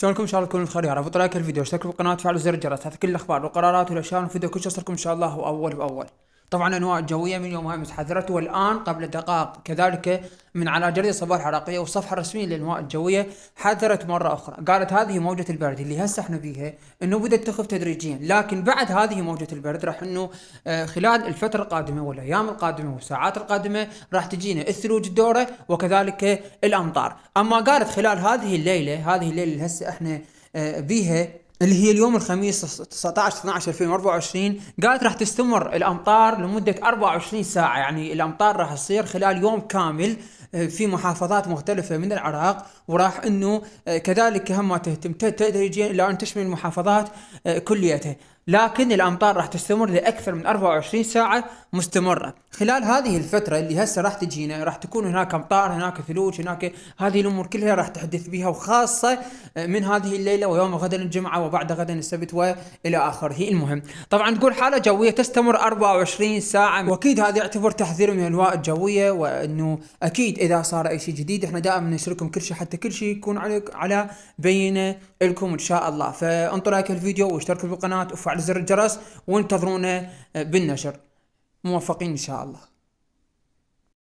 شلونكم؟ ان شاء الله تكونوا بخير يا رب. طلعك الفيديو اشتركوا بالقناه وفعلوا زر الجرس، هذا كل الاخبار والقرارات والاشياء والفيديو كل شيء يوصلكم ان شاء الله اول باول. طبعا الانواع الجويه من يوم امس حذرت، والان قبل دقائق كذلك من على جريده صباح العراقيه والصفحه الرسميه للانواع الجويه حذرت مره اخرى، قالت هذه موجه البرد اللي هسه احنا فيها انه بدات تخف تدريجيا، لكن بعد هذه موجه البرد راح انه خلال الفتره القادمه والايام القادمه والساعات القادمه راح تجينا الثلوج الدوره وكذلك الامطار. اما قالت خلال هذه الليله اللي هسه احنا بيها اللي هي اليوم الخميس 19/12/2024، قالت راح تستمر الامطار لمده 24 ساعه، يعني الامطار راح تصير خلال يوم كامل في محافظات مختلفه من العراق، وراح انه كذلك هم تهتم تدريجيا الى ان تشمل المحافظات كليتها، لكن الامطار راح تستمر لاكثر من 24 ساعه مستمره. خلال هذه الفتره اللي هسه راح تجينا راح تكون هناك امطار، هناك ثلوج، هناك هذه الامور كلها راح تحدث بها، وخاصه من هذه الليله ويوم غدا الجمعه وبعد غدا السبت والى اخره. المهم طبعا تقول حاله جويه تستمر 24 ساعه، واكيد هذا يعتبر تحذير من الانواع الجويه، وانه اكيد اذا صار اي شيء جديد احنا دائما نشارككم كل شيء، حتى كل شيء يكون على بينه لكم ان شاء الله. فانطوا لايك الفيديو واشتركوا بالقناه وفعلوا زر الجرس وانتظرونا بالنشر. موفقين ان شاء الله.